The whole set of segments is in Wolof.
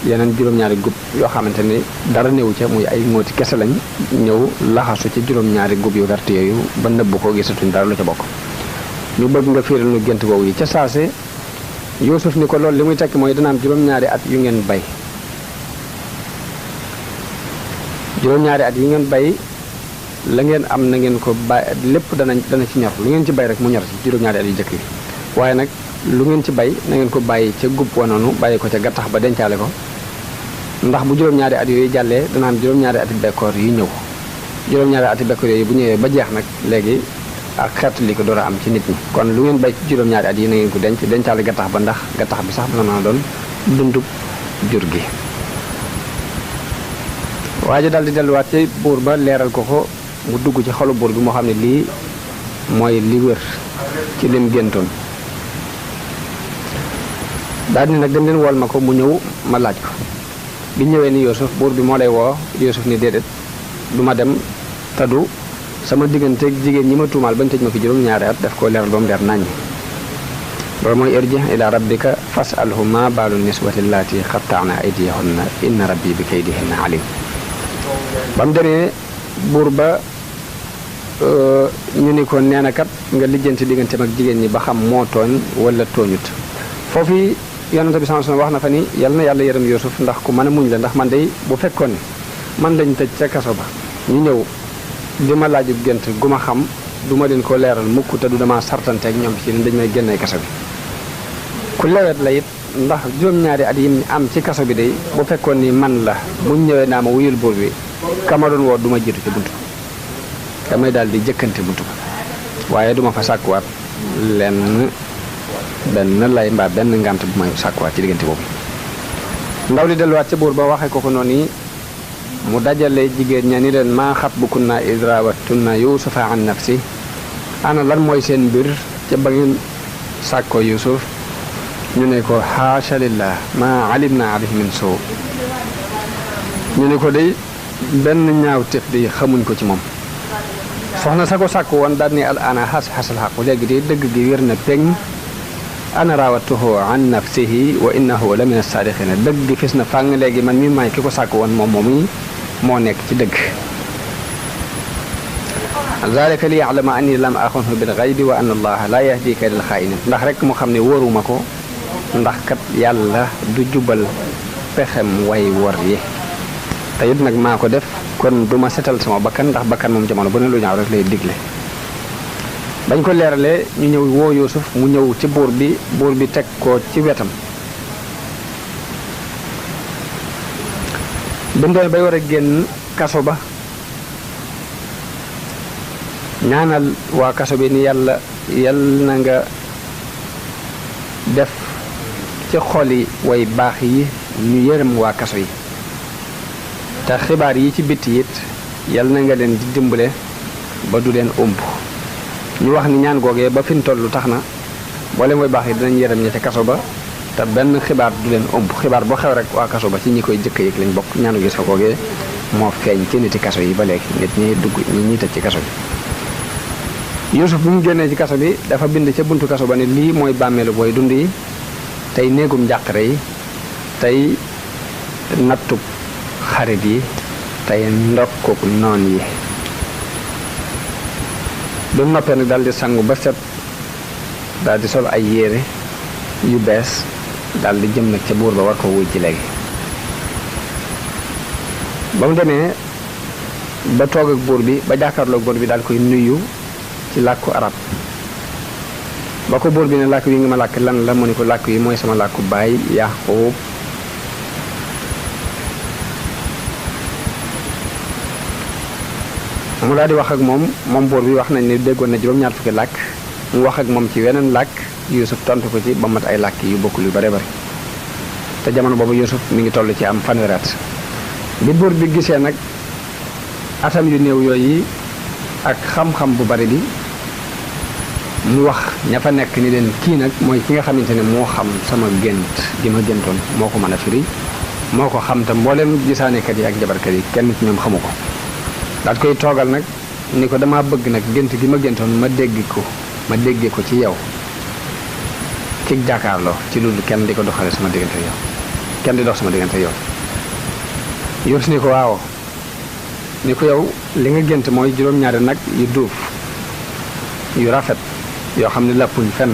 yeneen juróom-ñaari gub yoo xamante ni dara néew ca muy ay ngóoti kese lañ ñëw laxasu ci juróom-ñaari gub yu vert yooyu ba nëbb ko gisatuñ dara lu ca bokk. ñu bëgg nga fiiral nu gént googu yi ca saase Yuusuf ni ko loolu li muy tekki mooy dana am juróom-ñaari at yu ngeen bay juróom-ñaari at yi ngeen bay la ngeen am na ngeen ko bay lépp dana ci ñor lu ngeen ci bay rek mu ñor ci juróom-ñaari at yu jëkk yi waaye nag lu ngeen ci bay na ngeen ko bàyyi ca gub wa noonu bàyyi ko ca gattax ba dencaale ko ndax bu juróom-ñaari at yooyu jàllee dana am juróom-ñaari ati bekkoor yi ñëw juróom-ñaari ati bekkoor yooyu bu ñëwee ba jeex nag léegi ak xeet li ko door a am ci nit ñi kon lu ngeen bay ci juróom-ñaari at yi na ngeen ko dencaale gattax ba ndax gattax bi sax dana mën a doon dundub jur gi. waa ji daal di delluwaat ci buur ba leeral ko ko mu dugg ci xolu buur bi moo xam ne lii mooy li wér ci lim géntoon daal ni nag dem leen wool ma ko mu ñëw ma laaj ko bi ñëwee ni Yuusuf buur bi moo lay woo Yuusuf ni déedéet du ma dem tadu sama digganteeg jigéen ñi ma tuumaal bañ tëj ma fi juróom-ñaari at def ko leeral ba mu leer naññ loolu mooy irji ila rabbika fasalhu ma baalu niswati allaati xattaana aydiyahunna inna rabbi bi kaydihinna alim ba mu demee buur ba ñu ni ko nee na kat nga lijjanti digganteem ak jigéen ñi ba xam moo tooñ wala tooñut foofu yonente bi sallallahu alayhi wasallam wax na fa ni yal na yàlla yërëm Yuusuf ndax ku mën a muñ la ndax man day bu fekkoon ni man lañ tëj ca kaso ba ñu ñëw di ma laajub gént gu ma xam du ma leen ko leeral mukk te du dama sartanteeg ñoom ci dañ may génnee kaso bi ku lewet la it ndax juróom-ñaari at yi am ci kaso bi day bu fekkoon ni man la muñ ñëwee naa ma wuyul buur bi kama doon woo du ma jiitu ci buntu damay daal di jëkkante buntu waaye duma fa sàkkuwaat benn lay mbaa benn ngant bu may sàkkuwaat ci diggante boobu ndaw li delluwaat ca buur ba waxee ko noonu yi mu dajale jigéen ña ni leen maa xatbukunna iz raawattunna Yuusufa an nafsi ana lan mooy seen mbir ca ba ngeen sàkkoo Yuusuf ñu ne ko haasha lillah maa alimna alayhi min suu ñu ne ko day benn ñaaw tef di xamuñ ko ci moom soxna sa ko sàkk woon daal ni al ana xasal xaqu léegi de dëgg gi wér na peŋ ana raawatuhu an nafsihi wa innahu la min as-saadiqina dëgg gi fis na fàng léegi man mi maay ki ko sàkk woon moom moomu moo nekk ci dëgg zalika li ya'lama anni lam axunhu bil ghaybi wa anna allaha la yahdi kaydal xaa'inin ndax rek mu xam ne wóoruma ko ndax kat yàlla du jubal pexem way wor yi te it nag maa ko def kon du ma setal sama bakkan ndax bakkan moom jamono bu ne lu ñaaw rek lay digle bañ ko leeralee ñu ñëw woo Yuusuf mu ñëw ci buur bi teg ko ci wetam bindoon bay war a génn kaso ba ñaanal waa kaso bi ni yàlla na nga def ci xoli way baax yi ñu yërëm waa kaso yi te xibaar yi ci bitti it yal na nga leen di dimbale ba du leen ëmb ñu wax ni ñaan googee ba fi mu toll tax na mboolem way baax yi dinañ yërëm ña ca kaso ba te benn xibaar du leen ëmb xibaar boo xew rek waa kaso ba ci ñi koy jëkk yëg lañ bokk ñaanu gis fa googee moo feeñ ci niti kaso yi ba léegi nit ñi dugg ñi tëj ci kaso bi Yuusuf bu mu génnee ci kaso bi dafa bind ca buntu kaso ba ne lii mooy bàmmeelu booy dund yi tey néegum njàqare yi tey nattub xarit yi tey ndokkuk noon yi du noppee nag daal di sangu ba set daal di sol ay yére yu bees daal di jëm nag ca buur ba war ko wuy ci léegi ba mu demee ba toog ak buur bi ba jàkkaarloog buur bi daal koy nuyu ci làkku arab ba ko buur bi ne làkk wi nga ma làkk lan la mu ne ko làkk yi mooy sama làkku baay Yaaqub mu daal di wax ak moom buur bi wax nañ ne déggoon na juróom-ñaar fukki làkk mu wax ak moom ci weneen làkk Yuusuf tontu ko ci ba mat ay làkk yu bokkul yu bare bare te jamono boobu Yuusuf mi ngi toll ci am fanweeri at bi buur bi gisee nag atam yu néew yooyu ak xam-xam bu bari bi mu wax ña fa nekk ni leen kii nag mooy ki nga xamante ne moo xam sama gént gi ma géntoon moo ko mën a firi moo ko xam te mboolem gisaanekat yi ak jabarkat yi kenn ci ñoom xamu ko daal koy toogal nag ni ko dama bëgg nag gént gi ma géntoon ma déggee ko ci yow ci jàkkaarloo ci loolu kenn di ko doxale sama diggante yow kenn di dox sama diggante yow. Yuusuf ni ko waaw ni ko yow li nga gént mooy juróom-ñaari nag yu duuf yu rafet yoo xam ne lappuñ fenn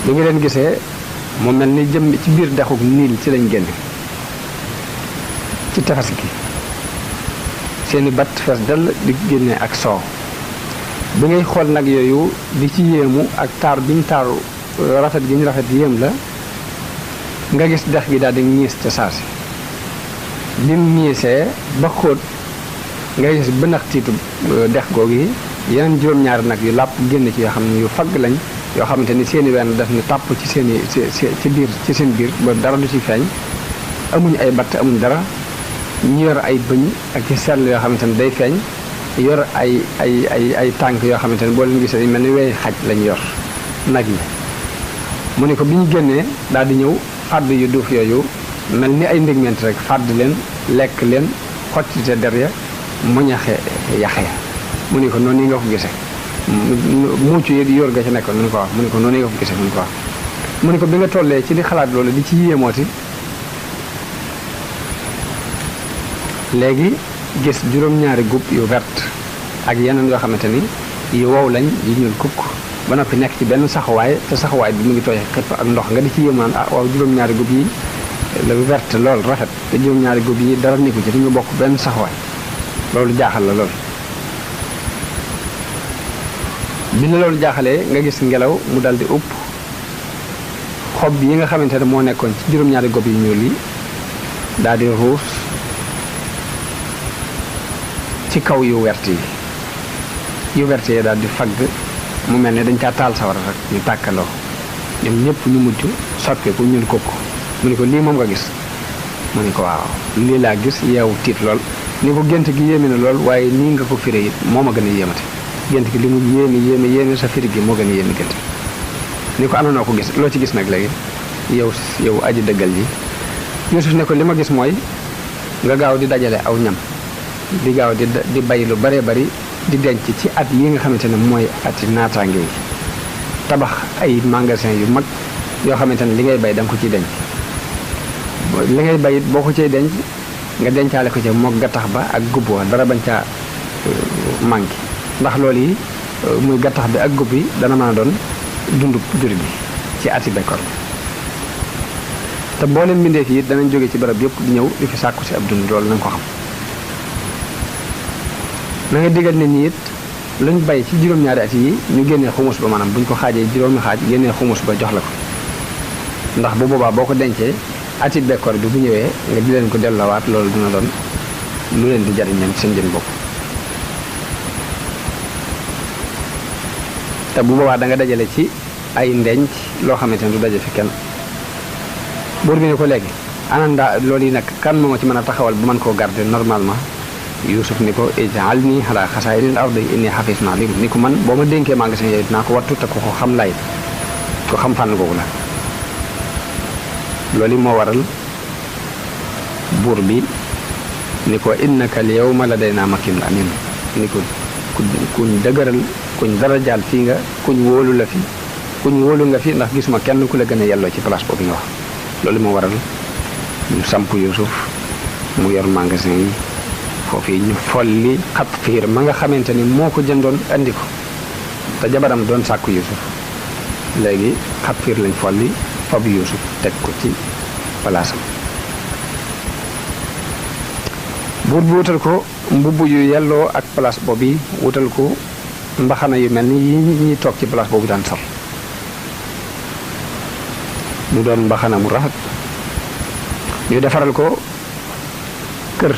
bi nga leen gisee mu mel ni jëm ci biir dexuk niil ci lañ génne ci tefes gi seeni bat fees dell di génne ak soow bi ngay xool nag yooyu di ci yéemu ak taar bi ñu taaru rafet gi ñu rafet yéem la nga gis dex gi daal di ñiis ca saasi bi mu ñiisee ba xóot nga gis bënax tiitu dex googu yi yeneen juróom-ñaari nag yu làpp génn ci yoo xam ne yu fagg lañ yoo xamante ni seeni wenn daf ni tàpp ci seeni ci biir ci seen biir ba dara du ci feeñ amuñ ay batt amuñ dara ñu yor ay bëñ ak ci sell yoo xamante ni day feeñ yor ay tànk yoo xamante ni boo leen gisee dañ mel ni wey xaj lañ yor nag yi mu ne ko bi ñu génnee daal di ñëw fàdd yu duuf yooyu mel ni ay ndégment rek fàdd leen lekk leen xottite der ya muñaxe yaxe mu ne ko noonu yi nga ko gisee muucu yi di yor ga ci nekkoon mu ne ko wax mu ne ko noonu yi nga ko gisee mu ne ko wax mu ne ko bi nga tollee ci di xalaat loolu di ci yéemooti léegi gis juróom-ñaari gub yu vert ak yeneen yoo xamante ni yu wow lañ yu ñuul kukk ba noppi nekk ci benn saxuwaay te saxuwaay bi mu ngi tooy xëpp ak ndox nga di ci yéemaan ah waaw juróom-ñaari gub yi la vert lool rafet te juróom-ñaari gub yi dara nekku ci dañu bokk benn saxuwaay loolu jaaxal la lool bi la loolu jaaxalee nga gis ngelaw mu dal di upp xob yi nga xamante ne moo nekkoon ci juróom-ñaari gub yu ñuul yi daal di ruus ci kaw yu wert yi daal di fagg mu mel ne dañ caa taal sawara rek ñu tàkkaloo ñoom ñëpp ñu mujj soppeeku ñuul kooku mu ne ko lii moom nga gis mu ne ko waaw lii laa gis yeewu tiit lool ni ko gént gi yéeme na lool waaye nii nga ko firé it moo ma gën a yéemate gént gi li mu yéeme sa firi gi moo gën a yéeme gént ni ko anonoo ko gis loo ci gis nag léegi yow aji dëggal ji Yuusuf ne ko li ma gis mooy nga gaaw di dajale aw ñam di gaaw di bay lu bare bari di denc ci at yi nga xamante ne mooy ati naataange yi tabax ay magasin yu mag yoo xamante ne li ngay bay da nga ko ciy denc li ngay bay it boo ko ciy denc nga dencaale ko ca moog gattax ba ak gubb wa dara bañ caa manqué ndax loolu yi muy gattax bi ak gubb yi dana mën a doon dundu jur bi ci ati bekkoor bi te boo leen mbindee fii danañ jóge ci barab yëpp di ñëw di fi sàkku si ab dund loolu na nga ko xam na nga digal nit ñi it luñ bay ci juróom-ñaari at yi ñu génnee xumus ba maanaam buñ ko xaajee juróomi xaaj génnee xumus ba jox la ko ndax bu boobaa boo ko dencee ati bekkoor bi bu ñëwee nga di leen ko delloowaat loolu dina doon lu leen di jariñ ñoom seen jën bopp te bu boobaa da nga dajale ci ay ndenc loo xamante ne du daje fi kenn buur bi ne ko léegi ananda loolu yi nag kan moo ma ci mën a taxawal bu mën koo garder normalement Yuusuf ni ko ij'alnii alaa xasaa'inil ardi innii hafiizun aliim ni ko man boo ma dénkee magasin yooyu dinaa ko wattu te ko xam lay ko xam fànn googu la loolu moo waral buur bi ni ko innaka al yawma ladaynaa makiinun amiin ni ko kuñ dëgëral kuñ darajaal fii nga kuñ wóolu la fi kuñ wóolu nga fi ndax gisuma kenn ku la gën a yelloo ci place boobu nga wax loolu moo waral ñu samp Yuusuf mu yor magasin yi foofu yi ñu folli Xatfiir ma nga xamante ni moo ko jëndoon andi ko te jabaram doon sàkku Yuusuf léegi Xatfiir lañ folli fab Yuusuf teg ko ci palaasam buur bi wutal ko mbubb yu yelloo ak place boobu yi wutal ko mbaxana yu mel ni yi ñuy toog ci place boobu daan sol mu doon mbaxana mu rafet ñu defaral ko kër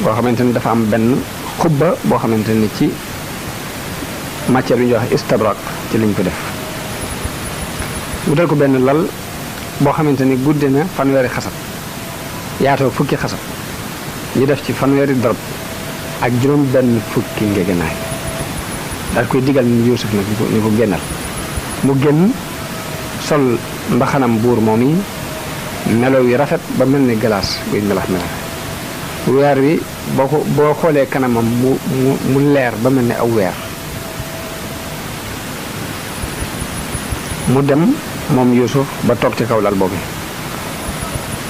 boo xamante ni dafa am benn xubba boo xamante ni ci matière yu ñuy wax istabrak ci lañ ko def wutal ko benn lal boo xamante ni gudde na fanweeri xasab yaatoo fukki xasab ñu def ci fanweeri darab ak juróom benn fukki ngegenaay daal koy digal ni Yuusuf nag ni ko génnal mu génn sol mbaxanam buur moom yi melo yu rafet ba mel ni glace buy melax melax weer wi boo xoolee kanamam mu leer ba mel ni aw weer mu dem moom Yuusuf ba toog ci kaw lal boobu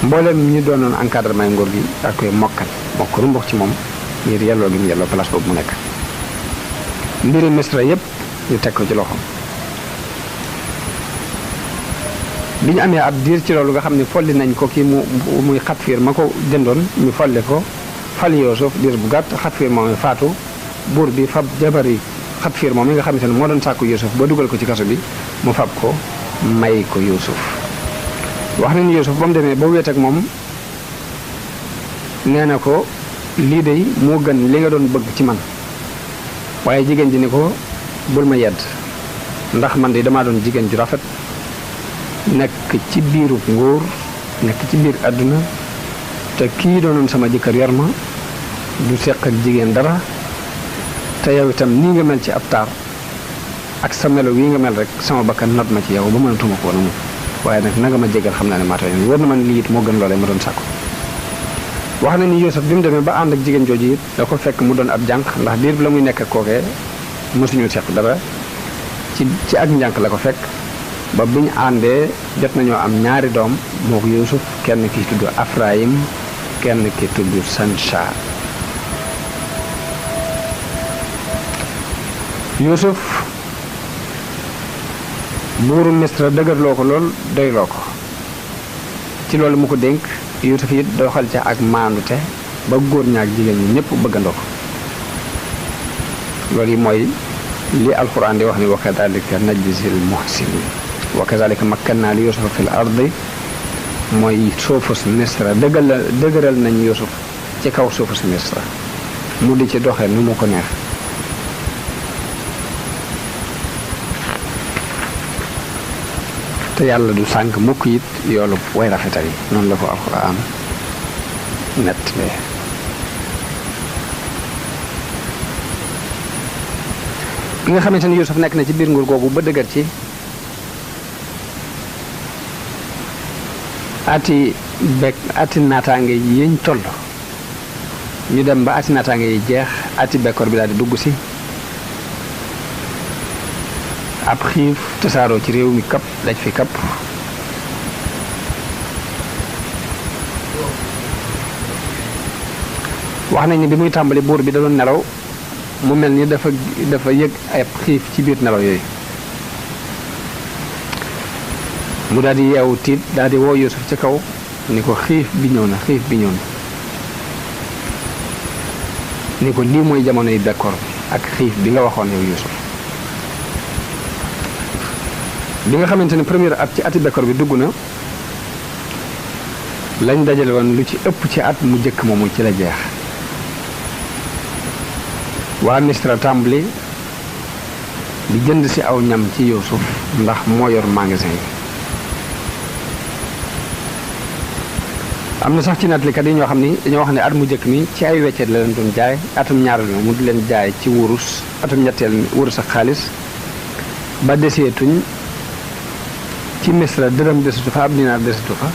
mboolem ñi doonoon encadrement nguur gi ak koy mokkal mokk rumbux ci moom ngir yelloo gi mu yelloo place boobu mu nekk. mbiri Misra yépp ñu teg ko ci loxoom. bi ñu amee ab diir ci loolu nga xam ne folli nañ ko kii muy Xatfiir ma ko jëndoon ñu folli ko fal Yuusuf diir bu gàtt Xatfiir moom faatu buur bi fab jabari Xatfiir moom mi nga xamante ne moo doon sàkku Yuusuf ba dugal ko ci kaso bi mu fab ko may ko Yuusuf. wax nañu Yuusuf ba mu demee ba wéet ak moom nee na ko lii de moo gën li nga doon bëgg ci man waaye jigéen ji ni ko bul ma yedd ndax man de damaa doon jigéen ju rafet nekk ci biiru nguur nekk ci biir àdduna te kii doonoon sama jëkkër yor ma du seq ak jigéen dara te yow itam nii nga mel ci ab taar ak sa melo wii nga mel rek sama bakkan not ma ci yow ba mënatuma ko woon waaye nag nanga ma jégal xam naa ne maa tooy war na man lii it moo gën loolee ma doon sàkku. wax na ni Yuusuf bi mu demee ba ànd ak jigéen jooju it da ko fekk mu doon ab jànq ndax biir bi la muy nekk ak kookee mësuñu seq dara ci ak njànq la ko fekk ba bi ñu àndee jot nañoo am ñaari doom moo ko Yuusuf kenn ki tudd Afrayim kenn ki tudd Sansha. Yuusuf buuru Misra dëgërloo ko lool doyloo ko ci loolu mu ko dénk Yuusuf it doxal ca ak maandute ba góor ñaak jigéen ñi ñëpp bëggandoo ko. loolu yi mooy li alquran di wax ni wa kadalika najzil muhsinin wa kadalika makkanna li Yuusufa fil ardi mooy suufus Misra dëgëral nañ Yuusuf ci kaw suufus Misra mu di ci doxee nu mu ko neex. te yàlla du sànk mukk it yoolu way rafetal yi noonu la ko alxuraan nettalee. bi nga xamante ni Yuusuf nekk na ci biir nguur googu ba dëgër ci ati naataange yiñ toll ñu dem ba ati naataange yi jeex ati bekkoor bi daal di dugg si ab xiif tasaaroo ci réew mi kapp daj fi kapp wax nañ ni bi muy tàmbali buur bi da doon nelaw mu mel ni dafa yëg ay xiif ci biir nelaw yooyu mu daal di yeewu tiit daal di woo Yuusuf ci kaw ni ko xiif bi ñëw na ni ko lii mooy jamono yi bekkoor bi ak xiif bi nga waxoon yow Yuusuf. bi nga xamante ne première at ci ati bekkoor bi dugg na lañ dajale woon lu ci ëpp ci at mu jëkk moomu ci la jeex waa Misra tàmbali di jënd ci aw ñam ci Yuusuf ndax moo yor magasin yi. am na sax ci nettalikat yi ñoo xam ni dañoo wax ne at mu jëkk mi ci ay weccet la leen doon jaay atum ñaareel mi mu di leen jaay ci wurus atum ñetteel mi wurus ak xaalis ba deseetuñ ci Misra dërëm desatu fa ab dinaar desatu fa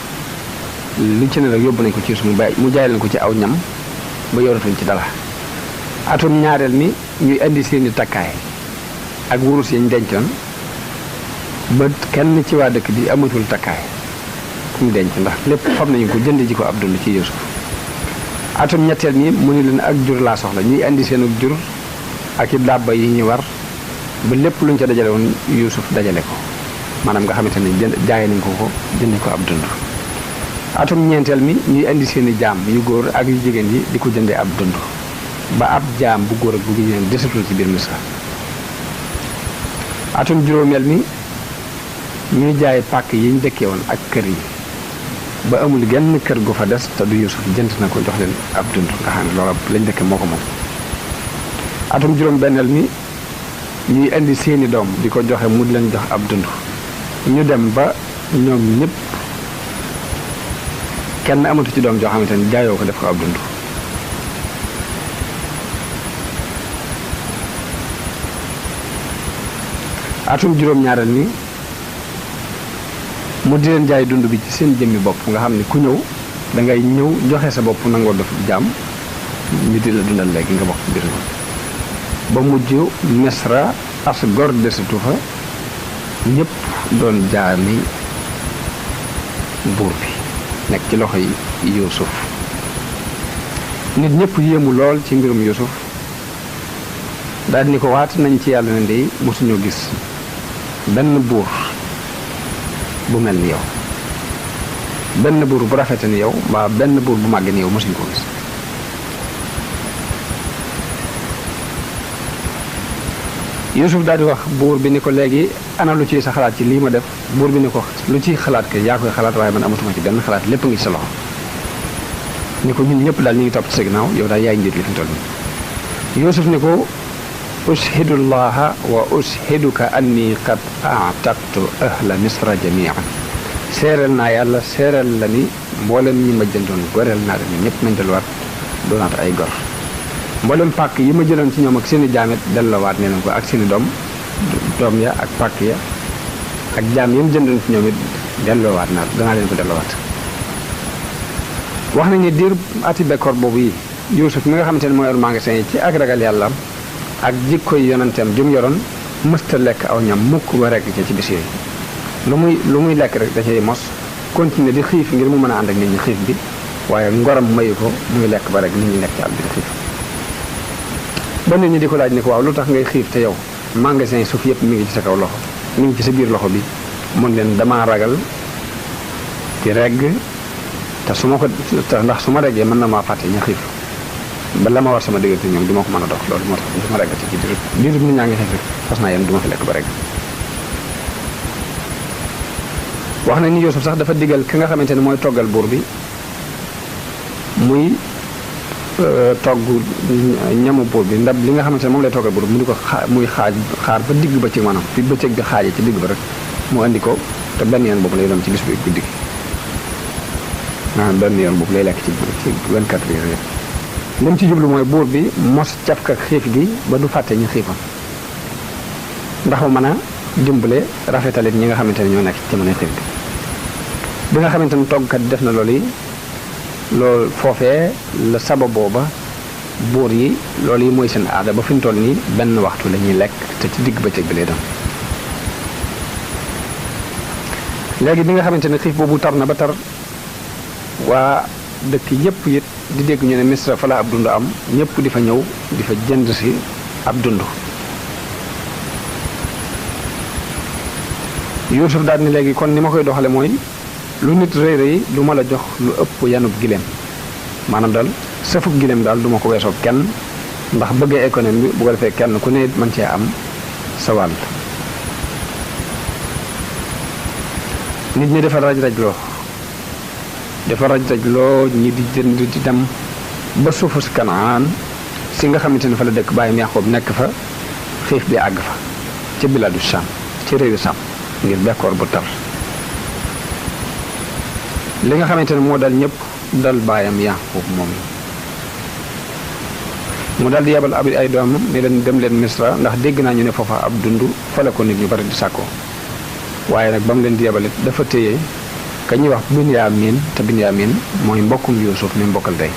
lu ci ne rek yóbbu nañ ko ci mu jaay leen ko ci aw ñam ba yoratuñ ci dara. atum ñaareel mi ñuy indi seeni takkaay ak wurus yañ dencoon ba kenn ci waa dëkk bi amatul takkaay ku mu denc ndax lépp xam nañu ko jënd ji ko ab dund ci Yuusuf. atum ñetteel mi mu ni leen ak jur laa soxla ñuy indi seen jur ak i dàbba yi ñu war ba lépp luñ ca dajale woon Yuusuf dajale ko maanaam nga xamante ni jaay nañ ko jënd ko ab dund. atum ñeenteel mi ñuy indi seeni jaam yu góor ak yu jigéen yi di ko jëndee ab dund ba ab jaam bu góor ak bu jigéen desatul ci biir Misra. atum juróomeel mi ñuy jaay pàkk yi ñu dëkkee woon ak kër yi ba amul genn kër gu fa des te du Yuusuf jënd na ko jox leen ab dund nga xam ne loola lañ dëkke moo ko moom. atum juróom benneel mi ñuy indi seeni doom di ko joxe mu leen jox ab dund ñu dem ba ñoom ñëpp kenn amatu ci doom joo xamante ni jaayoo ko def ko ab dund. atum juróom-ñaareel mi mu di leen jaay dund bi ci seen jëmmi bopp nga xam ne ku ñëw da ngay ñëw joxe sa bopp nangoo def jaam ñu di la dundal léegi nga bokk ci biir ba mujj Misra as gor desatu fa ñëpp doon jaami buur bi nekk ci loxo yi Yuusuf nit ñëpp yéemu lool ci mbirum Yuusuf daal ni ko waat nañ ci yàlla ne ndey mosuñoo gis benn buur bu mel ni yow benn buur bu rafete ni yow mbaa benn buur bu màgg ni yow mosuñu ko gis Yuusuf daal di wax buur bi ni ko léegi ana lu ciy sa xalaat ci lii ma def buur bi ni ko lu ciy xalaat ke yaa koy xalaat waaye man amatuma ci benn xalaat lépp ngi ci sa loxo ni ko ñun ñëpp daal ñu ngi topp ci sa ginnaaw yow daal yaay njiit li fi mu toll nii Yuusuf ni ko ushidu llaha wa ushiduka anni qad a'taqtu ahla misra jamian seeral naa yàlla seeral la ni mboolem ñi ma jëndoon goreel naa leen ñëpp nañ delluwaat doonaat ay gor mboolem pàkk yi ma jëloon ci ñoom ak seeni jaamet delloowaat nee nañ ko ak seeni doom ya ak pàkk ya ak jaam yi mu jëndoon ci ñoom it delloowaat naa danaa leen ko delloowaat wax nañ ne diir ati bekkoor boobu yi Yuusuf mi nga xamante ne mooy yor magasin yi ci ak ragal yàlla ak jikkoy yonenteem jum yoroon mësta lekk aw ñam mukk ba rekk ci bis yooyu lu muy lekk rek da cay mos continuer di xiif ngir mu mën a ànd ak nit ñi xiif bi waaye ngoram mayu ko muy lekk ba rek nit ñi nekk ci àll bi di xiif ba nit ñi di ko laaj ni ko waaw lu tax ngay xiif te yow magasin suuf yëpp mi ngi ci sa kaw loxo mi ngi ci sa biir loxo bi mun leen damaa ragal di regg te su ma ko ndax su ma reggee mën na maa fàtte ña xiif ba la ma war sama diggante ñoom du ma ko mën a dox loolu moo tax du ma regg ci biir nit ñaa ngi xiif rek fas naa yéen du ma fi lekk ba regg wax na ni Yuusuf sax dafa digal ki nga xamante ne mooy toggal buur bi muy togg ñamu buur bi ndab li nga xamante ne moom lay toggal buur bi mu di ko muy xaar ba digg ba ci maanaam fi bëccëg bi xaajee ci digg ba rek mu andi ko te benn yoon boobu lay doon ci bis bi guddi gi maanaam benn yoon boobu lay lekk ci 24 heures yëpp li mu ci jublu mooy buur bi mos cafka xiif gi ba du fàtte ñu xiifam ndax mu mën a dimbale rafetalit ñi nga xamante ne ñoo nekk ci jamono xiif gi bi nga xamante ne toggkat def na loolu yi loolu foofee la sababoo ba buur yi loolu yi mooy seen aada ba fi mu toll nii benn waxtu la ñuy lekk te ci digg bëccëg bi lay doon léegi bi nga xamante ne xiif boobu tar na ba tar waa dëkk yépp it di dégg ñu ne Misra fa la ab dund am ñëpp di fa ñëw di fa jënd si ab dund Yuusuf daal ni léegi kon ni ma koy doxale mooy lu nit rëy rëy du ma la jox lu ëpp yanub gileem maanaam daal sëfub gileem daal du ma ko weesoo kenn ndax bëggee économie bi bu ko defee kenn ku ne mën cee am sa wàll nit ñi dafa raj-rajloo ñi di jënd di dem ba suufu si Kanaan si nga xamante ne fa la dëkk bàyyam Yaqoob nekk fa xiif bi àgg fa ca bilaadu Saam ci réewu Saam ngir bekkoor bu tar li nga xamante ne moo dal ñëpp dal baayam Yaqoob moom mu dal di yebal ay doomam ne leen dem leen Misra ndax dégg naa ñu ne foofa ab dund fa la ko nit ñu bari di sàkkoo waaye nag ba mu leen di yebalit dafa téye ka ñuy wax Binyaamin te Binyaamin mooy mbokkum Yuusuf mi mbokkal tey